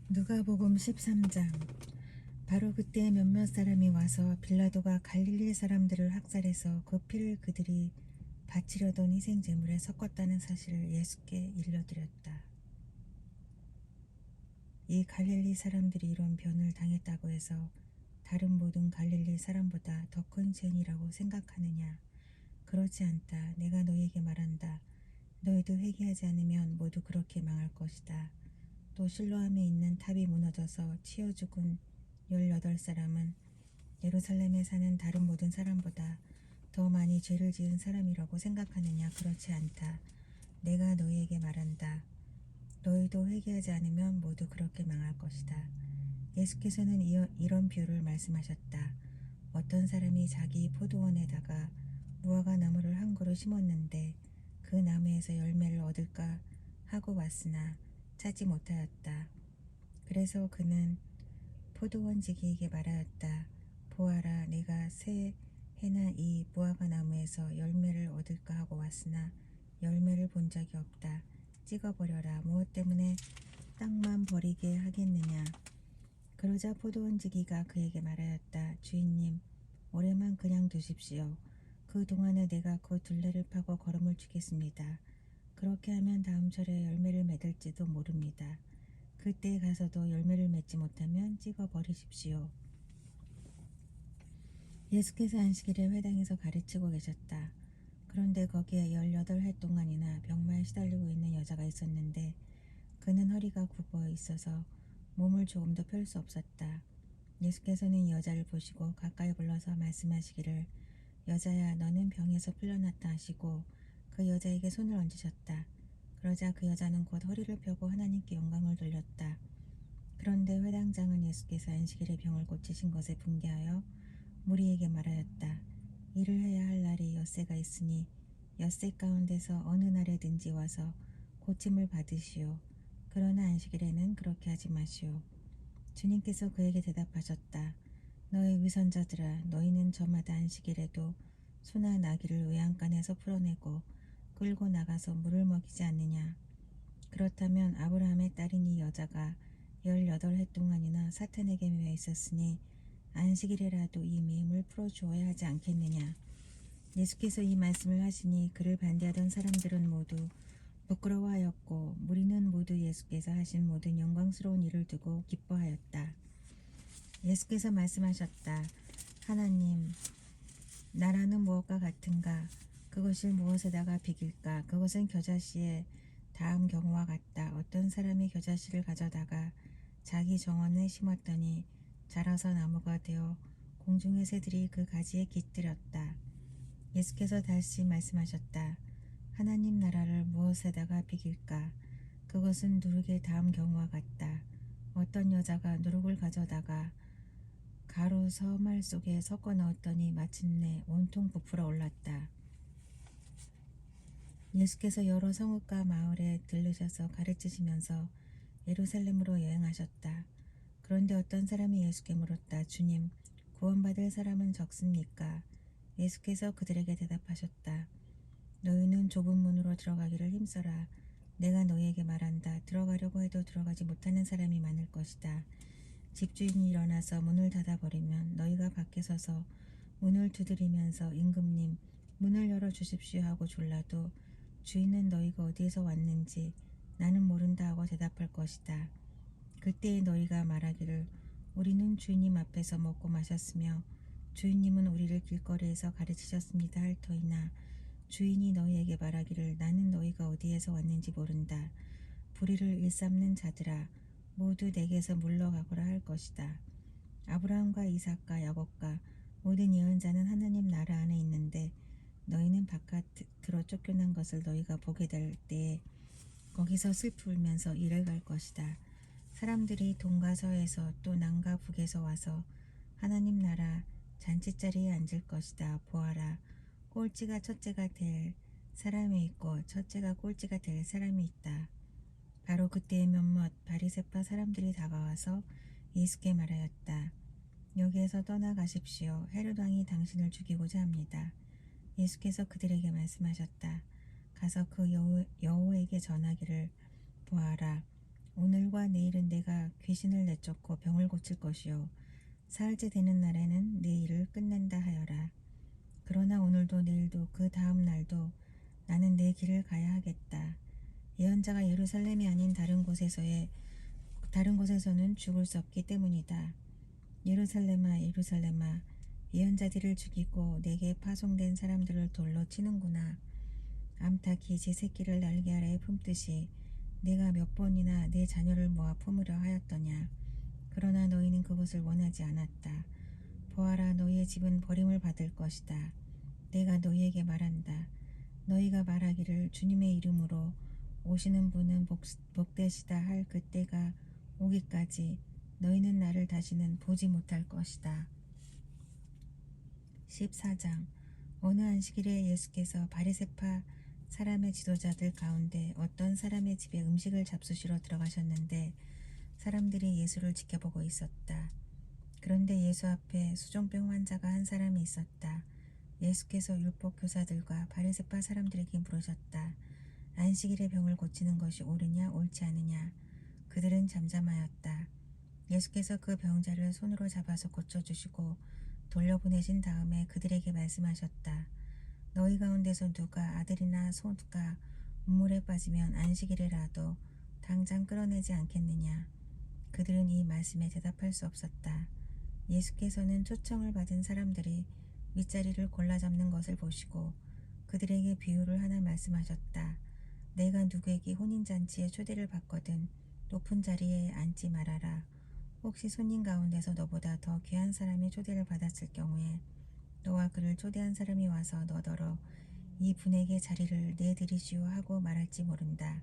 누가복음 13장. 바로 그때 몇몇 사람이 와서 빌라도가 갈릴리 사람들을 학살해서 그 피를 그들이 바치려던 희생 제물에 섞었다는 사실을 예수께 일러드렸다. 이 갈릴리 사람들이 이런 변을 당했다고 해서 다른 모든 갈릴리 사람보다 더 큰 죄인이라고 생각하느냐? 그렇지 않다. 내가 너희에게 말한다. 너희도 회개하지 않으면 모두 그렇게 망할 것이다. 또 실로암에 있는 탑이 무너져서 치여 죽은 18사람은 예루살렘에 사는 다른 모든 사람보다 더 많이 죄를 지은 사람이라고 생각하느냐? 그렇지 않다. 내가 너희에게 말한다. 너희도 회개하지 않으면 모두 그렇게 망할 것이다. 예수께서는 이런 비유를 말씀하셨다. 어떤 사람이 자기 포도원에다가 무화과 나무를 한 그루 심었는데 그 나무에서 열매를 얻을까 하고 왔으나 찾지 못하였다. 그래서 그는 포도원지기에게 말하였다. 보아라, 내가 새 해나 이 무화과 나무에서 열매를 얻을까 하고 왔으나 열매를 본 적이 없다. 찍어버려라. 무엇 때문에 땅만 버리게 하겠느냐? 그러자 포도원지기가 그에게 말하였다. 주인님, 올해만 그냥 두십시오. 그 동안에 내가 그 둘레를 파고 거름을 주겠습니다. 그렇게 하면 다음 철에 열매를 맺을지도 모릅니다. 그때 가서도 열매를 맺지 못하면 찍어버리십시오. 예수께서 안식일에 회당에서 가르치고 계셨다. 그런데 거기에 18해 동안이나 병마에 시달리고 있는 여자가 있었는데 그는 허리가 굽어 있어서 몸을 조금도 펼 수 없었다. 예수께서는 이 여자를 보시고 가까이 불러서 말씀하시기를 여자야, 너는 병에서 풀려났다 하시고 그 여자에게 손을 얹으셨다. 그러자 그 여자는 곧 허리를 펴고 하나님께 영광을 돌렸다. 그런데 회당장은 예수께서 안식일에 병을 고치신 것에 분개하여 무리에게 말하였다. 일을 해야 할 날이 엿새가 있으니 엿새 가운데서 어느 날에든지 와서 고침을 받으시오. 그러나 안식일에는 그렇게 하지 마시오. 주님께서 그에게 대답하셨다. 너의 위선자들아, 너희는 저마다 안식일에도 소나 나귀를 외양간에서 풀어내고 끌고 나가서 물을 먹이지 않느냐? 그렇다면 아브라함의 딸인 이 여자가 18해 동안이나 사탄에게 매여 있었으니 안식일에라도 이미 물 풀어주어야 하지 않겠느냐? 예수께서 이 말씀을 하시니 그를 반대하던 사람들은 모두 부끄러워하였고 무리는 모두 예수께서 하신 모든 영광스러운 일을 두고 기뻐하였다. 예수께서 말씀하셨다. 하나님, 나라는 무엇과 같은가? 그것을 무엇에다가 비길까? 그것은 겨자씨의 다음 경우와 같다. 어떤 사람이 겨자씨를 가져다가 자기 정원에 심었더니 자라서 나무가 되어 공중의 새들이 그 가지에 깃들였다. 예수께서 다시 말씀하셨다. 하나님 나라를 무엇에다가 비길까? 그것은 누룩의 다음 경우와 같다. 어떤 여자가 누룩을 가져다가 가루 서말 속에 섞어 넣었더니 마침내 온통 부풀어 올랐다. 예수께서 여러 성읍과 마을에 들르셔서 가르치시면서 예루살렘으로 여행하셨다. 그런데 어떤 사람이 예수께 물었다. 주님, 구원받을 사람은 적습니까? 예수께서 그들에게 대답하셨다. 너희는 좁은 문으로 들어가기를 힘써라. 내가 너희에게 말한다. 들어가려고 해도 들어가지 못하는 사람이 많을 것이다. 집주인이 일어나서 문을 닫아버리면 너희가 밖에 서서 문을 두드리면서 임금님, 문을 열어주십시오 하고 졸라도 주인은 너희가 어디에서 왔는지 나는 모른다 하고 대답할 것이다. 그때에 너희가 말하기를 우리는 주인님 앞에서 먹고 마셨으며 주인님은 우리를 길거리에서 가르치셨습니다 할 터이나 주인이 너희에게 말하기를 나는 너희가 어디에서 왔는지 모른다. 불의를 일삼는 자들아, 모두 내게서 물러가거라 할 것이다. 아브라함과 이삭과 야곱과 모든 예언자는 하나님 나라 안에 있는데 너희는 바깥으로 쫓겨난 것을 너희가 보게 될 때에 거기서 슬피 울면서 이를 갈 것이다. 사람들이 동과 서에서 또 남과 북에서 와서 하나님 나라 잔치자리에 앉을 것이다. 보아라, 꼴찌가 첫째가 될 사람이 있고 첫째가 꼴찌가 될 사람이 있다. 바로 그때에 몇몇 바리새파 사람들이 다가와서 예수께 말하였다. 여기에서 떠나가십시오. 헤롯 왕이 당신을 죽이고자 합니다. 예수께서 그들에게 말씀하셨다. 가서 그 여호에게 전하기를 보아라. 오늘과 내일은 내가 귀신을 내쫓고 병을 고칠 것이요 사흘째 되는 날에는 내 일을 끝낸다 하여라. 그러나 오늘도 내일도 그 다음 날도 나는 내 길을 가야 하겠다. 예언자가 예루살렘이 아닌 다른 곳에서는 죽을 수 없기 때문이다. 예루살렘아 예루살렘아 예언자들을 죽이고 내게 파송된 사람들을 돌로 치는구나. 암탉이 지 새끼를 날개 아래에 품듯이 내가 몇 번이나 내 자녀를 모아 품으려 하였더냐. 그러나 너희는 그것을 원하지 않았다. 보아라 너희의 집은 버림을 받을 것이다. 내가 너희에게 말한다. 너희가 말하기를 주님의 이름으로 오시는 분은 복되시다 할 그때가 오기까지 너희는 나를 다시는 보지 못할 것이다. 14장 어느 안식일에 예수께서 바리새파 사람의 지도자들 가운데 어떤 사람의 집에 음식을 잡수시러 들어가셨는데 사람들이 예수를 지켜보고 있었다. 그런데 예수 앞에 수종병 환자가 한 사람이 있었다. 예수께서 율법 교사들과 바리새파 사람들에게 물으셨다. 안식일에 병을 고치는 것이 옳으냐 옳지 않으냐. 그들은 잠잠하였다. 예수께서 그 병자를 손으로 잡아서 고쳐주시고 돌려보내신 다음에 그들에게 말씀하셨다. 너희 가운데서 누가 아들이나 소가 우물에 빠지면 안식일이라도 당장 끌어내지 않겠느냐. 그들은 이 말씀에 대답할 수 없었다. 예수께서는 초청을 받은 사람들이 윗자리를 골라 잡는 것을 보시고 그들에게 비유를 하나 말씀하셨다. 내가 누구에게 혼인잔치에 초대를 받거든 높은 자리에 앉지 말아라. 혹시 손님 가운데서 너보다 더 귀한 사람이 초대를 받았을 경우에 너와 그를 초대한 사람이 와서 너더러 이 분에게 자리를 내드리시오 하고 말할지 모른다.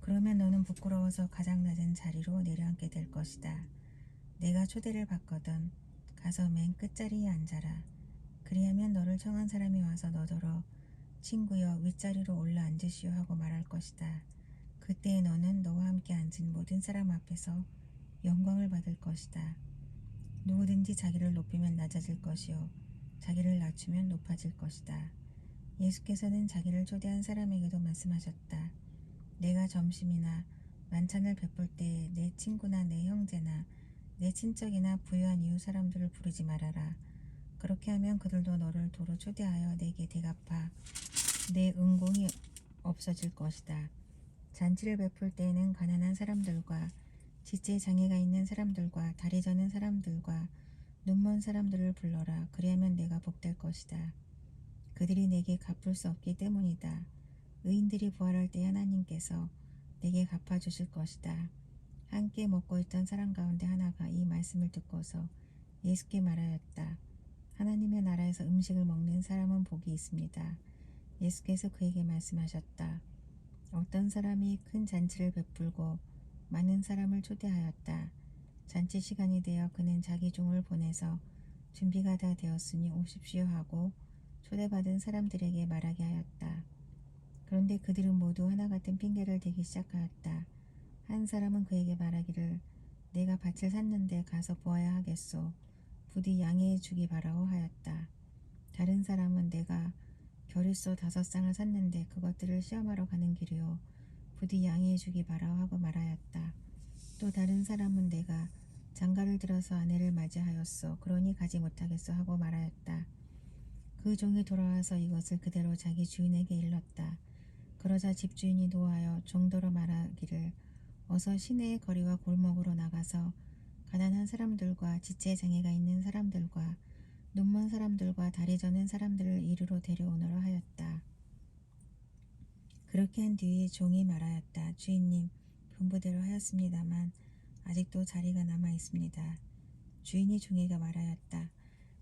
그러면 너는 부끄러워서 가장 낮은 자리로 내려앉게 될 것이다. 내가 초대를 받거든 가서 맨 끝자리에 앉아라. 그리하면 너를 청한 사람이 와서 너더러 친구여 윗자리로 올라 앉으시오 하고 말할 것이다. 그때에 너는 너와 함께 앉은 모든 사람 앞에서 영광을 받을 것이다. 누구든지 자기를 높이면 낮아질 것이요 자기를 낮추면 높아질 것이다. 예수께서는 자기를 초대한 사람에게도 말씀하셨다. 내가 점심이나 만찬을 베풀 때에 내 친구나 내 형제나 내 친척이나 부유한 이웃 사람들을 부르지 말아라. 그렇게 하면 그들도 너를 도로 초대하여 내게 대갚아 내 은공이 없어질 것이다. 잔치를 베풀 때에는 가난한 사람들과 지체 장애가 있는 사람들과 다리 저는 사람들과 눈먼 사람들을 불러라. 그리하면 내가 복될 것이다. 그들이 내게 갚을 수 없기 때문이다. 의인들이 부활할 때 하나님께서 내게 갚아주실 것이다. 함께 먹고 있던 사람 가운데 하나가 이 말씀을 듣고서 예수께 말하였다. 하나님의 나라에서 음식을 먹는 사람은 복이 있습니다. 예수께서 그에게 말씀하셨다. 어떤 사람이 큰 잔치를 베풀고 많은 사람을 초대하였다. 잔치 시간이 되어 그는 자기 종을 보내서 준비가 다 되었으니 오십시오 하고 초대받은 사람들에게 말하게 하였다. 그런데 그들은 모두 하나 같은 핑계를 대기 시작하였다. 한 사람은 그에게 말하기를 내가 밭을 샀는데 가서 보아야 하겠소. 부디 양해해 주기 바라오 하였다. 다른 사람은 내가 겨릿소 5쌍을 샀는데 그것들을 시험하러 가는 길이요. 부디 양해해 주기 바라오 하고 말하였다. 또 다른 사람은 내가 장가를 들어서 아내를 맞이하였소. 그러니 가지 못하겠소 하고 말하였다. 그 종이 돌아와서 이것을 그대로 자기 주인에게 일렀다. 그러자 집주인이 노하여 종더러 말하기를 어서 시내의 거리와 골목으로 나가서 가난한 사람들과 지체 장애가 있는 사람들과 눈먼 사람들과 다리 저는 사람들을 이리로 데려오너라 하였다. 그렇게 한 뒤에 종이 말하였다. 주인님, 분부대로 하였습니다만 아직도 자리가 남아 있습니다. 주인이 종에게 말하였다.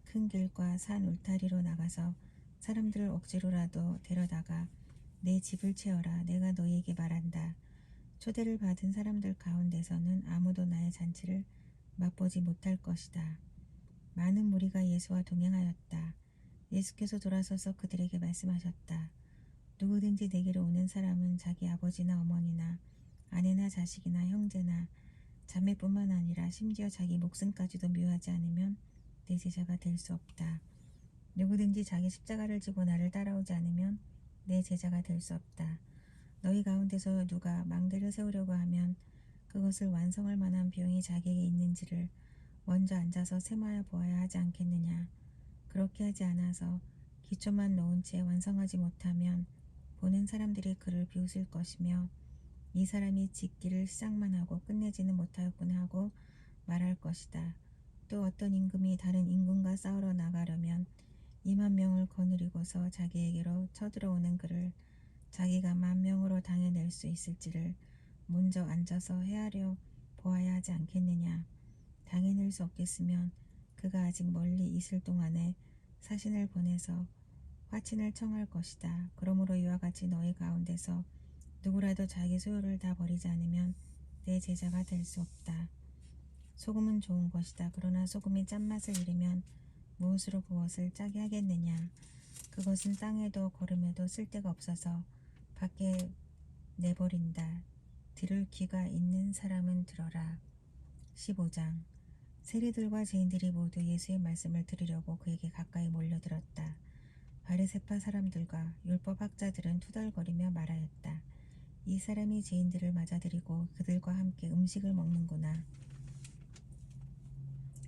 큰 길과 산 울타리로 나가서 사람들을 억지로라도 데려다가 내 집을 채워라. 내가 너희에게 말한다. 초대를 받은 사람들 가운데서는 아무도 나의 잔치를 맛보지 못할 것이다. 많은 무리가 예수와 동행하였다. 예수께서 돌아서서 그들에게 말씀하셨다. 누구든지 내게로 오는 사람은 자기 아버지나 어머니나 아내나 자식이나 형제나 자매뿐만 아니라 심지어 자기 목숨까지도 미워하지 않으면 내 제자가 될 수 없다. 누구든지 자기 십자가를 지고 나를 따라오지 않으면 내 제자가 될 수 없다. 너희 가운데서 누가 망대를 세우려고 하면 그것을 완성할 만한 비용이 자기에게 있는지를 먼저 앉아서 세마야 보아야 하지 않겠느냐. 그렇게 하지 않아서 기초만 놓은 채 완성하지 못하면 보는 사람들이 그를 비웃을 것이며 이 사람이 짓기를 시작만 하고 끝내지는 못하였구나 하고 말할 것이다. 또 어떤 임금이 다른 임금과 싸우러 나가려면 2만 명을 거느리고서 자기에게로 쳐들어오는 그를 자기가 1만 명으로 당해낼 수 있을지를 먼저 앉아서 헤아려 보아야 하지 않겠느냐. 당해낼 수 없겠으면 그가 아직 멀리 있을 동안에 사신을 보내서 화친을 청할 것이다. 그러므로 이와 같이 너희 가운데서 누구라도 자기 소유를 다 버리지 않으면 내 제자가 될 수 없다. 소금은 좋은 것이다. 그러나 소금이 짠맛을 잃으면 무엇으로 그것을 짜게 하겠느냐. 그것은 땅에도 거름에도 쓸데가 없어서 밖에 내버린다. 들을 귀가 있는 사람은 들어라. 15장. 세리들과 죄인들이 모두 예수의 말씀을 들으려고 그에게 가까이 몰려들었다. 바리새파 사람들과 율법학자들은 투덜거리며 말하였다. 이 사람이 죄인들을 맞아들이고 그들과 함께 음식을 먹는구나.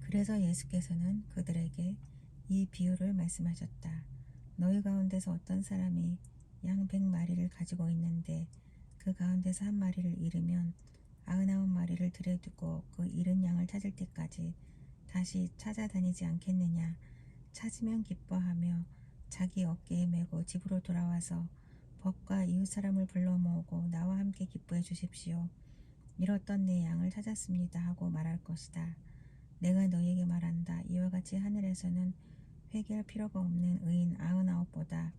그래서 예수께서는 그들에게 이 비유를 말씀하셨다. 너희 가운데서 어떤 사람이 양 100마리를 가지고 있는데 그 가운데서 한 마리를 잃으면 99마리를 들에 두고 그 잃은 양을 찾을 때까지 다시 찾아다니지 않겠느냐. 찾으면 기뻐하며 자기 어깨에 메고 집으로 돌아와서 법과 이웃 사람을 불러 모으고 나와 함께 기뻐해 주십시오. 잃었던 내 양을 찾았습니다 하고 말할 것이다. 내가 너희에게 말한다. 이와 같이 하늘에서는 회개할 필요가 없는 의인 99보다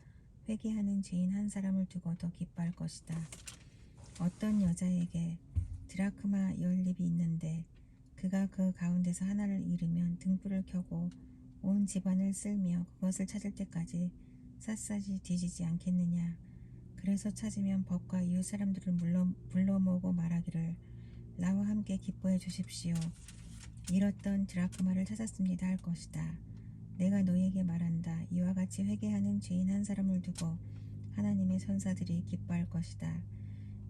회개하는 죄인 한 사람을 두고 더 기뻐할 것이다. 어떤 여자에게 드라크마 10립이 있는데 그가 그 가운데서 하나를 잃으면 등불을 켜고 온 집안을 쓸며 그것을 찾을 때까지 샅샅이 뒤지지 않겠느냐. 그래서 찾으면 법과 이웃 사람들을 불러 모으고 말하기를 나와 함께 기뻐해 주십시오. 잃었던 드라크마를 찾았습니다 할 것이다. 내가 너희에게 말한다. 이와 같이 회개하는 죄인 한 사람을 두고 하나님의 천사들이 기뻐할 것이다.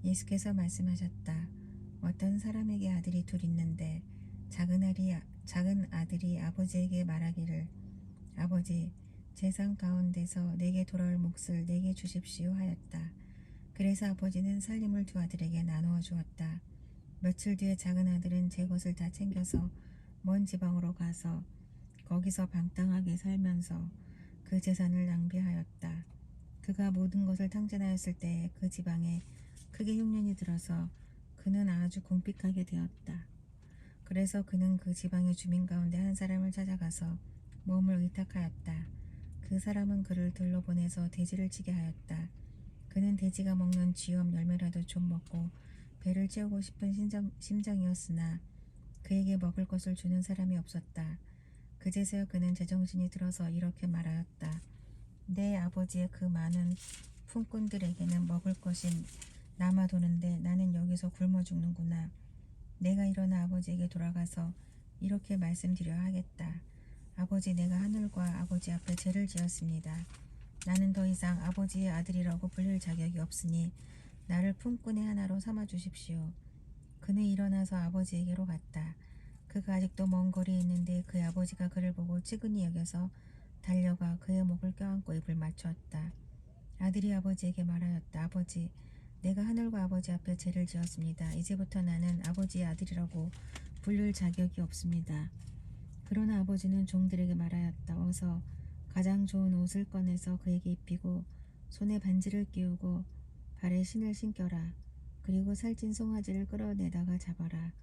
예수께서 말씀하셨다. 어떤 사람에게 아들이 둘 있는데 작은 아들이 아버지에게 말하기를 아버지, 재산 가운데서 내게 돌아올 몫을 내게 주십시오 하였다. 그래서 아버지는 살림을 두 아들에게 나누어 주었다. 며칠 뒤에 작은 아들은 제 것을 다 챙겨서 먼 지방으로 가서 거기서 방탕하게 살면서 그 재산을 낭비하였다. 그가 모든 것을 탕진하였을 때에 그 지방에 크게 흉년이 들어서 그는 아주 궁핍하게 되었다. 그래서 그는 그 지방의 주민 가운데 한 사람을 찾아가서 몸을 의탁하였다. 그 사람은 그를 들러보내서 돼지를 치게 하였다. 그는 돼지가 먹는 쥐염 열매라도 좀 먹고 배를 채우고 싶은 심정이었으나 그에게 먹을 것을 주는 사람이 없었다. 그제서야 그는 제정신이 들어서 이렇게 말하였다. 내 아버지의 그 많은 품꾼들에게는 먹을 것이 남아도는데 나는 여기서 굶어 죽는구나. 내가 일어나 아버지에게 돌아가서 이렇게 말씀드려야 하겠다. 아버지, 내가 하늘과 아버지 앞에 죄를 지었습니다. 나는 더 이상 아버지의 아들이라고 불릴 자격이 없으니 나를 품꾼의 하나로 삼아 주십시오. 그는 일어나서 아버지에게로 갔다. 그가 아직도 먼 거리에 있는데 그의 아버지가 그를 보고 측은히 여겨서 달려가 그의 목을 껴안고 입을 맞추었다. 아들이 아버지에게 말하였다. 아버지, 내가 하늘과 아버지 앞에 죄를 지었습니다. 이제부터 나는 아버지의 아들이라고 불릴 자격이 없습니다. 그러나 아버지는 종들에게 말하였다. 어서 가장 좋은 옷을 꺼내서 그에게 입히고 손에 반지를 끼우고 발에 신을 신겨라. 그리고 살찐 송아지를 끌어내다가 잡아라.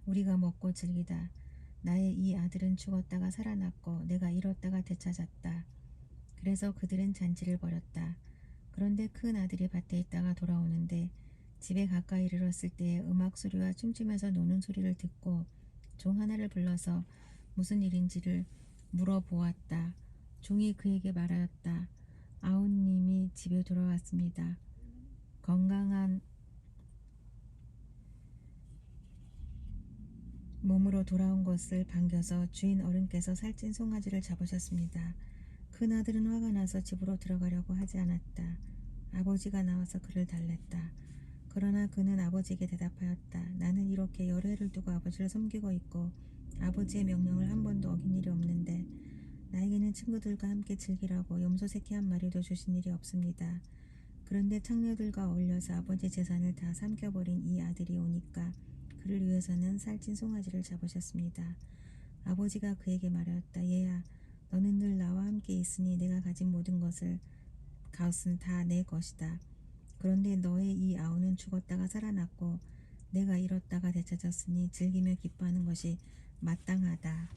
우리가 먹고 즐기다. 나의 이 아들은 죽었다가 살아났고 내가 잃었다가 되찾았다. 그래서 그들은 잔치를 벌였다. 그런데 큰 아들이 밭에 있다가 돌아오는데 집에 가까이 이르렀을 때에 음악 소리와 춤추면서 노는 소리를 듣고 종 하나를 불러서 무슨 일인지를 물어보았다. 종이 그에게 말하였다. 아우님이 집에 돌아왔습니다. 건강한 몸으로 돌아온 것을 반겨서 주인 어른께서 살찐 송아지를 잡으셨습니다. 큰아들은 화가 나서 집으로 들어가려고 하지 않았다. 아버지가 나와서 그를 달랬다. 그러나 그는 아버지에게 대답하였다. 나는 이렇게 여러 해를 두고 아버지를 섬기고 있고 아버지의 명령을 한 번도 어긴 일이 없는데 나에게는 친구들과 함께 즐기라고 염소 새끼 한 마리도 주신 일이 없습니다. 그런데 창녀들과 어울려서 아버지 재산을 다 삼켜버린 이 아들이 오니까 그를 위해서는 살찐 송아지를 잡으셨습니다. 아버지가 그에게 말하였다. 얘야, 너는 늘 나와 함께 있으니 내가 가진 모든 것은 다 내 것이다. 그런데 너의 이 아우는 죽었다가 살아났고 내가 잃었다가 되찾았으니 즐기며 기뻐하는 것이 마땅하다.